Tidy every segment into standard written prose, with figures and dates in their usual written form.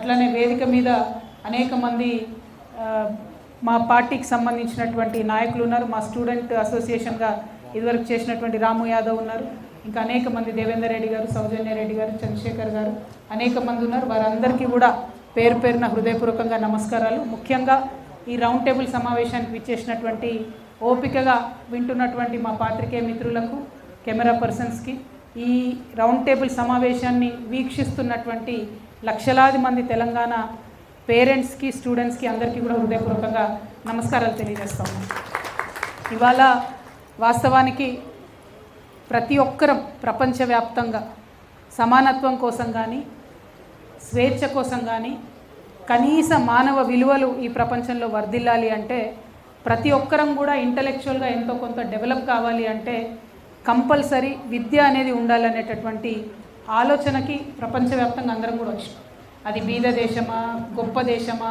అట్లనే వేదిక మీద అనేక మంది మా పార్టీకి సంబంధించినటువంటి నాయకులు ఉన్నారు. మా స్టూడెంట్ అసోసియేషన్గా ఇదివరకు చేసినటువంటి రాము యాదవ్ ఉన్నారు. ఇంకా అనేక మంది దేవేందర్ రెడ్డి గారు, సౌజన్య రెడ్డి గారు, చంద్రశేఖర్ గారు అనేక మంది ఉన్నారు. వారందరికీ కూడా పేరు పేరున హృదయపూర్వకంగా నమస్కారాలు. ముఖ్యంగా ఈ రౌండ్ టేబుల్ సమావేశానికి విచ్చేసినటువంటి ఓపికగా వింటున్నటువంటి మా పాత్రికేయ మిత్రులకు, కెమెరా పర్సన్స్కి, ఈ రౌండ్ టేబుల్ సమావేశాన్ని వీక్షిస్తున్నటువంటి లక్షలాది మంది తెలంగాణ పేరెంట్స్కి, స్టూడెంట్స్కి అందరికీ కూడా హృదయపూర్వకంగా నమస్కారాలు తెలియజేస్తాము. ఇవాళ వాస్తవానికి ప్రతి ఒక్కరం ప్రపంచవ్యాప్తంగా సమానత్వం కోసం కానీ, స్వేచ్ఛ కోసం కానీ, కనీస మానవ విలువలు ఈ ప్రపంచంలో వర్ధిల్లాలి అంటే, ప్రతి ఒక్కరం కూడా ఇంటలెక్చువల్గా ఎంతో కొంత డెవలప్ కావాలి అంటే కంపల్సరీ విద్య అనేది ఉండాలనేటటువంటి ఆలోచనకి ప్రపంచవ్యాప్తంగా అందరం కూడా వచ్చాం. అది బీద దేశమా, గొప్ప దేశమా,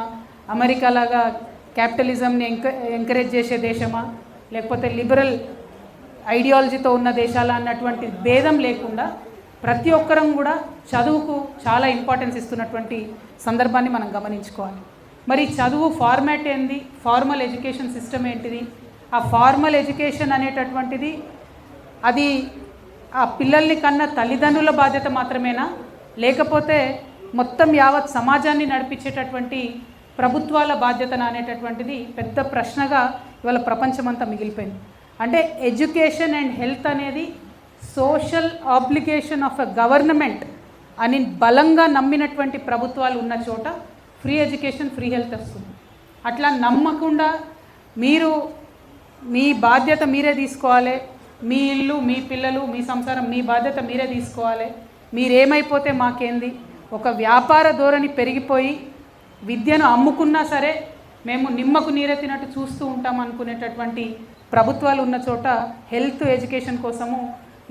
అమెరికా లాగా క్యాపిటలిజంని ఎంకరేజ్ చేసే దేశమా, లేకపోతే లిబరల్ ఐడియాలజీతో ఉన్న దేశాల అన్నటువంటి భేదం లేకుండా ప్రతి ఒక్కరం కూడా చదువుకు చాలా ఇంపార్టెన్స్ ఇస్తున్నటువంటి సందర్భాన్ని మనం గమనించుకోవాలి. మరి చదువు ఫార్మాట్ ఏంది, ఫార్మల్ ఎడ్యుకేషన్ సిస్టమ్ ఏంటిది, ఆ ఫార్మల్ ఎడ్యుకేషన్ అనేటటువంటిది అది ఆ పిల్లల్ని కన్నా తల్లిదండ్రుల బాధ్యత మాత్రమేనా, లేకపోతే మొత్తం యావత్ సమాజాన్ని నడిపించేటటువంటి ప్రభుత్వాల బాధ్యతన అనేటటువంటిది పెద్ద ప్రశ్నగా ఇవాళ ప్రపంచమంతా మిగిలిపోయింది. అంటే ఎడ్యుకేషన్ అండ్ హెల్త్ అనేది social obligation of a government అని బలంగా నమ్మినటువంటి ప్రభుత్వాలు ఉన్న చోట ఫ్రీ ఎడ్యుకేషన్, ఫ్రీ హెల్త్ వస్తుంది. అట్లా నమ్మకుండా మీరు మీ బాధ్యత మీరే తీసుకోవాలి, మీ ఇల్లు, మీ పిల్లలు, మీ సంసారం, మీ బాధ్యత మీరే తీసుకోవాలి, మీరేమైపోతే మాకేంది, ఒక వ్యాపార ధోరణి పెరిగిపోయి విద్యను అమ్ముకున్నా సరే మేము నిమ్మకు నీరెత్తినట్టు చూస్తూ ఉంటాం అనుకునేటటువంటి ప్రభుత్వాలు ఉన్న చోట హెల్త్ ఎడ్యుకేషన్ కోసము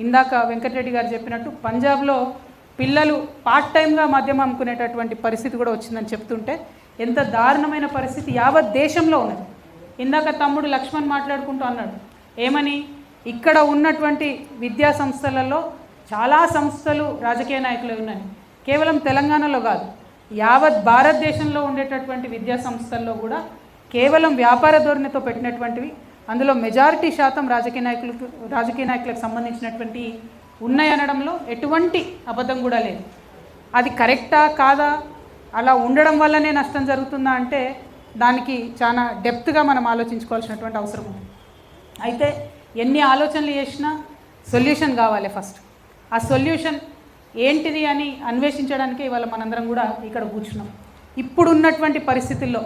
ఇందాక వెంకటరెడ్డి గారు చెప్పినట్టు పంజాబ్లో పిల్లలు పార్ట్ టైంగా మద్యం అమ్ముకునేటటువంటి పరిస్థితి కూడా వచ్చిందని చెప్తుంటే ఎంత దారుణమైన పరిస్థితి యావత్ దేశంలో ఉన్నది. ఇందాక తమ్ముడు లక్ష్మణ్ మాట్లాడుకుంటూ అన్నాడు ఏమని, ఇక్కడ ఉన్నటువంటి విద్యా సంస్థలలో చాలా సంస్థలు రాజకీయ నాయకులు ఉన్నాయి. కేవలం తెలంగాణలో కాదు, యావత్ భారతదేశంలో ఉండేటటువంటి విద్యా సంస్థల్లో కూడా కేవలం వ్యాపార ధోరణితో పెట్టినటువంటివి, అందులో మెజారిటీ శాతం రాజకీయ నాయకులకు సంబంధించినటువంటి ఉన్నాయనడంలో ఎటువంటి అబద్ధం కూడా లేదు. అది కరెక్టా కాదా, అలా ఉండడం వల్లనే నష్టం జరుగుతుందా అంటే దానికి చాలా డెప్త్గా మనం ఆలోచించుకోవాల్సినటువంటి అవసరం ఉంది. అయితే ఎన్ని ఆలోచనలు చేసినా సొల్యూషన్ కావాలి. ఫస్ట్ ఆ సొల్యూషన్ ఏంటిది అని అన్వేషించడానికి ఇవాళ మనందరం కూడా ఇక్కడ కూర్చున్నాం. ఇప్పుడున్నటువంటి పరిస్థితుల్లో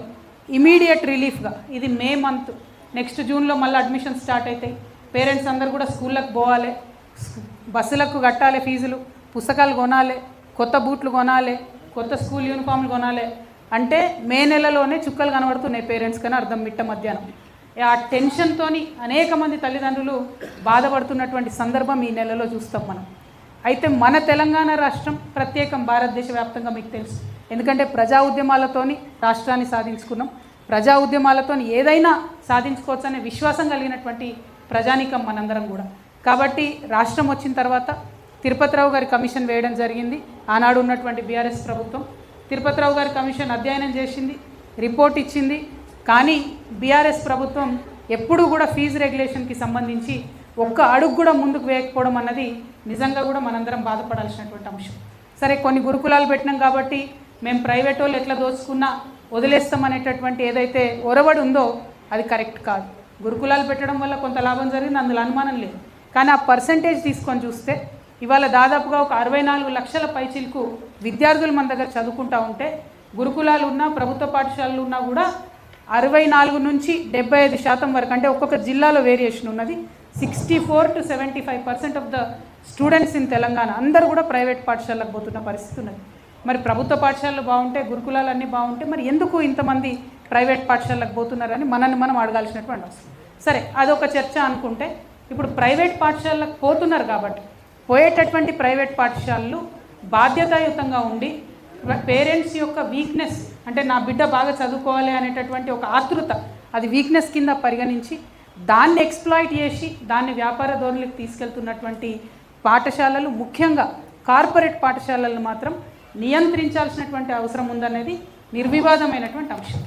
ఇమీడియట్ రిలీఫ్గా, ఇది మే మంత్, నెక్స్ట్ జూన్లో మళ్ళీ అడ్మిషన్ స్టార్ట్ అవుతాయి. పేరెంట్స్ అందరూ కూడా స్కూళ్ళకు పోవాలి, బస్సులకు కట్టాలి ఫీజులు, పుస్తకాలు కొనాలి, కొత్త బూట్లు కొనాలి, కొత్త స్కూల్ యూనిఫామ్లు కొనాలి అంటే మే నెలలోనే చుక్కలు కనబడుతున్నాయి పేరెంట్స్ కానీ అర్థం మిట్ట మధ్యాహ్నం. ఆ టెన్షన్తోని అనేక మంది తల్లిదండ్రులు బాధపడుతున్నటువంటి సందర్భం ఈ నెలలో చూస్తాం మనం. అయితే మన తెలంగాణ రాష్ట్రం ప్రత్యేకం భారతదేశ వ్యాప్తంగా మీకు తెలుసు, ఎందుకంటే ప్రజా ఉద్యమాలతోని రాష్ట్రాన్ని సాధించుకున్నాం. ప్రజా ఉద్యమాలతో ఏదైనా సాధించుకోవచ్చు అనే విశ్వాసం కలిగినటువంటి ప్రజానీకం మనందరం కూడా. కాబట్టి రాష్ట్రం వచ్చిన తర్వాత తిరుపతిరావు గారి కమిషన్ వేయడం జరిగింది. ఆనాడు ఉన్నటువంటి బీఆర్ఎస్ ప్రభుత్వం తిరుపతిరావు గారి కమిషన్ అధ్యయనం చేసింది, రిపోర్ట్ ఇచ్చింది. కానీ బీఆర్ఎస్ ప్రభుత్వం ఎప్పుడూ కూడా ఫీజు రెగ్యులేషన్కి సంబంధించి ఒక్క అడుగు కూడా ముందుకు వేయకపోవడం అన్నది నిజంగా కూడా మనందరం బాధపడాల్సినటువంటి అంశం. సరే, కొన్ని గురుకులాలు పెట్టినాం కాబట్టి మేము ప్రైవేట్ వాళ్ళు ఎట్లా దోచుకున్నా వదిలేస్తామనేటటువంటి ఏదైతే ఒరవడి ఉందో అది కరెక్ట్ కాదు. గురుకులాలు పెట్టడం వల్ల కొంత లాభం జరిగింది, అందులో అనుమానం లేదు. కానీ ఆ పర్సంటేజ్ తీసుకొని చూస్తే ఇవాళ దాదాపుగా ఒక 64 లక్షల పైచిలకు విద్యార్థులు మన దగ్గర చదువుకుంటూ ఉంటే, గురుకులాలు ఉన్నా ప్రభుత్వ పాఠశాలలు ఉన్నా కూడా 64 నుంచి 75% వరకు, అంటే ఒక్కొక్క జిల్లాలో వేరియేషన్ ఉన్నది. 64 to 75% of the students in Telangana అందరూ కూడా ప్రైవేట్ పాఠశాలకు పోతున్న పరిస్థితి ఉన్నది. మరి ప్రభుత్వ పాఠశాలలు బాగుంటే, గురుకులాలు అన్నీ బాగుంటే మరి ఎందుకు ఇంతమంది ప్రైవేట్ పాఠశాలకు పోతున్నారని మనల్ని మనం అడగాల్సినటువంటి అవసరం. సరే, అదొక చర్చ అనుకుంటే, ఇప్పుడు ప్రైవేట్ పాఠశాలకు పోతున్నారు కాబట్టి పోయేటటువంటి ప్రైవేట్ పాఠశాలలు బాధ్యతాయుతంగా ఉండి పేరెంట్స్ యొక్క వీక్నెస్, అంటే నా బిడ్డ బాగా చదువుకోవాలి అనేటటువంటి ఒక ఆతృత, అది వీక్నెస్ కింద పరిగణించి దాన్ని ఎక్స్ప్లాయిట్ చేసి దాన్ని వ్యాపార ధోరణికి తీసుకెళ్తున్నటువంటి పాఠశాలలు, ముఖ్యంగా కార్పొరేట్ పాఠశాలలను మాత్రం నియంత్రించాల్సినటువంటి అవసరం ఉందనేది నిర్వివాదమైనటువంటి అంశం.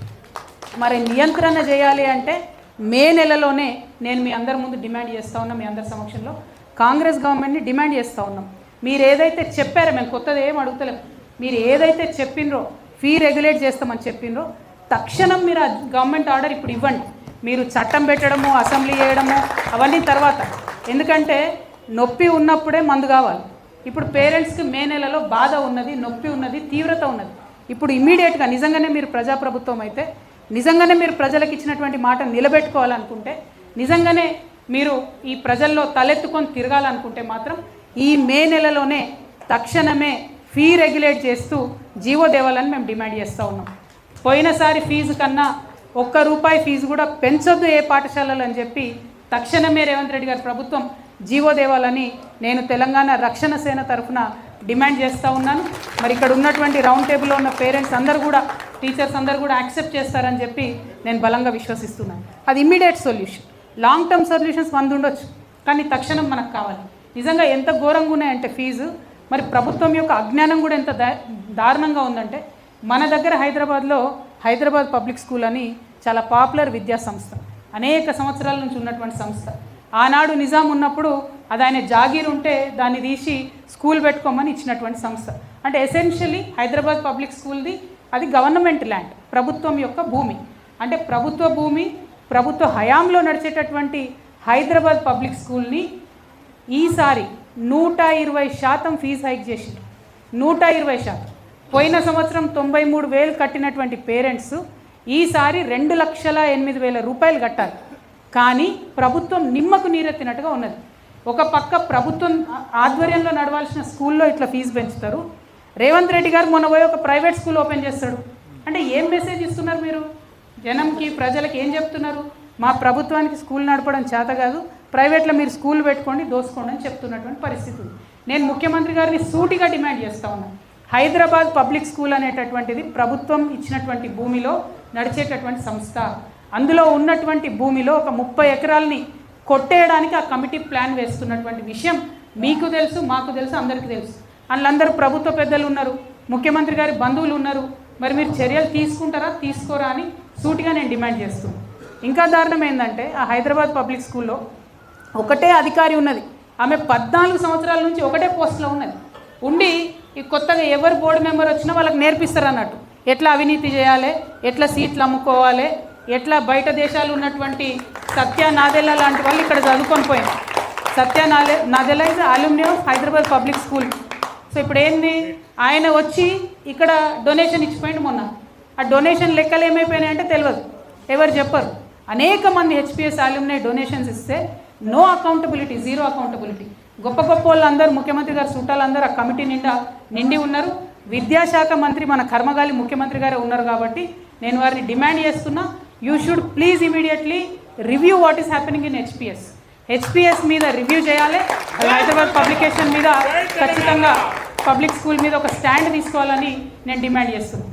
మరి నియంత్రణ చేయాలి అంటే మే నెలలోనే నేను మీ అందరి ముందు డిమాండ్ చేస్తూ ఉన్నా, మీ అందరి సమక్షంలో కాంగ్రెస్ గవర్నమెంట్ని డిమాండ్ చేస్తూ ఉన్నాం. మీరు ఏదైతే చెప్పారో, మేము కొత్తది ఏం అడుగుతలేం, మీరు ఏదైతే చెప్పినరో ఫీ రెగ్యులేట్ చేస్తామని చెప్పినరో తక్షణం మీరు ఆ గవర్నమెంట్ ఆర్డర్ ఇప్పుడు ఇవ్వండి. మీరు చట్టం పెట్టడము, అసెంబ్లీ చేయడము అవన్నీ తర్వాత, ఎందుకంటే నొప్పి ఉన్నప్పుడే మందు కావాలి. ఇప్పుడు పేరెంట్స్కి మే నెలలో బాధ ఉన్నది, నొప్పి ఉన్నది, తీవ్రత ఉన్నది. ఇప్పుడు ఇమ్మీడియట్గా నిజంగానే మీరు ప్రజాప్రభుత్వం అయితే, నిజంగానే మీరు ప్రజలకు ఇచ్చినటువంటి మాట నిలబెట్టుకోవాలనుకుంటే, నిజంగానే మీరు ఈ ప్రజల్లో తలెత్తుకొని తిరగాలనుకుంటే మాత్రం ఈ మే నెలలోనే తక్షణమే ఫీ రెగ్యులేట్ చేస్తూ జీవో దేవాలని మేము డిమాండ్ చేస్తూ ఉన్నాం. పోయినసారి ఫీజు కన్నా ₹1 ఫీజు కూడా పెంచొద్దు ఏ పాఠశాలలు అని చెప్పి తక్షణమే రేవంత్ రెడ్డి గారి ప్రభుత్వం జీవో దేవాలని నేను తెలంగాణ రక్షణ సేన తరఫున డిమాండ్ చేస్తూ ఉన్నాను. మరి ఇక్కడ ఉన్నటువంటి రౌండ్ టేబుల్లో ఉన్న పేరెంట్స్ అందరూ కూడా, టీచర్స్ అందరూ కూడా యాక్సెప్ట్ చేస్తారని చెప్పి నేను బలంగా విశ్వసిస్తున్నాను. అది immediate solution. Long term solutions 100 ఉండొచ్చు, కానీ తక్షణం మనకు కావాలి. నిజంగా ఎంత ఘోరంగా ఉన్నాయంటే ఫీజు, మరి ప్రభుత్వం యొక్క అజ్ఞానం కూడా ఎంత దారుణంగా ఉందంటే, మన దగ్గర హైదరాబాద్లో హైదరాబాద్ పబ్లిక్ స్కూల్ అని చాలా పాపులర్ విద్యా సంస్థ, అనేక సంవత్సరాల నుంచి ఉన్నటువంటి సంస్థ. ఆనాడు నిజాం ఉన్నప్పుడు అది ఆయన జాగీర్ ఉంటే దాన్ని తీసి స్కూల్ పెట్టుకోమని ఇచ్చినటువంటి సంస్థ. అంటే ఎసెన్షియలీ హైదరాబాద్ పబ్లిక్ స్కూల్ది అది గవర్నమెంట్ ల్యాండ్, ప్రభుత్వం యొక్క భూమి. అంటే ప్రభుత్వ భూమి, ప్రభుత్వ హయాంలో నడిచేటటువంటి హైదరాబాద్ పబ్లిక్ స్కూల్ని ఈసారి 120% ఫీజు హైక్ చేసింది. 120%. పోయిన సంవత్సరం 93,000 కట్టినటువంటి పేరెంట్స్ ఈసారి ₹2,08,000 కట్టాలి. కానీ ప్రభుత్వం నిమ్మకు నీరెత్తినట్టుగా ఉన్నది. ఒక పక్క ప్రభుత్వం ఆధ్వర్యంలో నడవాల్సిన స్కూల్లో ఇట్లా ఫీజు పెంచుతారు. రేవంత్ రెడ్డి గారు మొన్న పోయి ఒక ప్రైవేట్ స్కూల్ ఓపెన్ చేస్తాడు. అంటే ఏం మెసేజ్ ఇస్తున్నారు మీరు జనంకి, ప్రజలకు ఏం చెప్తున్నారు? మా ప్రభుత్వానికి స్కూల్ నడపడం చేత కాదు, ప్రైవేట్లో మీరు స్కూల్ పెట్టుకోండి, దోసుకోండి అని చెప్తున్నటువంటి పరిస్థితి ఉంది. నేను ముఖ్యమంత్రి గారిని సూటిగా డిమాండ్ చేస్తూ ఉన్నాను. హైదరాబాద్ పబ్లిక్ స్కూల్ అనేటటువంటిది ప్రభుత్వం ఇచ్చినటువంటి భూమిలో నడిచేటటువంటి సంస్థ. అందులో ఉన్నటువంటి భూమిలో ఒక 30 ఎకరాలని కొట్టేయడానికి ఆ కమిటీ ప్లాన్ వేస్తున్నటువంటి విషయం మీకు తెలుసు, మాకు తెలుసు, అందరికీ తెలుసు. వాళ్ళందరూ ప్రభుత్వ పెద్దలు ఉన్నారు, ముఖ్యమంత్రి గారి బంధువులు ఉన్నారు. మరి మీరు చర్యలు తీసుకుంటారా, తీసుకోరా అని సూటిగా నేను డిమాండ్ చేస్తున్నాను. ఇంకా దారుణం ఏంటంటే, ఆ హైదరాబాద్ పబ్లిక్ స్కూల్లో ఒకటే అధికారి ఉన్నది. ఆమె 14 సంవత్సరాల నుంచి ఒకటే పోస్ట్లో ఉన్నది. ఉండి ఈ కొత్తగా ఎవరు బోర్డు మెంబర్ వచ్చినా వాళ్ళకి నేర్పిస్తారు అన్నట్టు, ఎట్లా అవినీతి చేయాలి, ఎట్లా సీట్లు అమ్ముకోవాలి, ఎట్లా బయట దేశాలు ఉన్నటువంటి సత్య నాదెల్లా లాంటి వాళ్ళు ఇక్కడ చదువుకొని పోయారు. Satya Nadella is alumni of Hyderabad public school. So ఇప్పుడు ఏంది, ఆయన వచ్చి ఇక్కడ డొనేషన్ ఇచ్చిపోయింది మొన్న. ఆ డొనేషన్ లెక్కలు ఏమైపోయినాయంటే తెలియదు, ఎవరు చెప్పరు. అనేక మంది హెచ్పిఎస్ అల్యూమినీ డొనేషన్స్ ఇస్తే నో అకౌంటబిలిటీ, జీరో అకౌంటబిలిటీ. గొప్ప గొప్ప వాళ్ళందరూ, ముఖ్యమంత్రి గారు చుట్టాలందరూ ఆ కమిటీ నిండి ఉన్నారు. విద్యాశాఖ మంత్రి మన కర్మగాలి ముఖ్యమంత్రి గారే ఉన్నారు. కాబట్టి నేను వారిని డిమాండ్ చేస్తున్నా, you should please immediately review what is happening in HPS మీద రివ్యూ చేయాలి. హైదరాబాద్ పబ్లికేషన్ మీద ఖచ్చితంగా పబ్లిక్ స్కూల్ మీద ఒక స్టాండ్ తీసుకోవాలని నేను డిమాండ్ చేస్తున్నాను.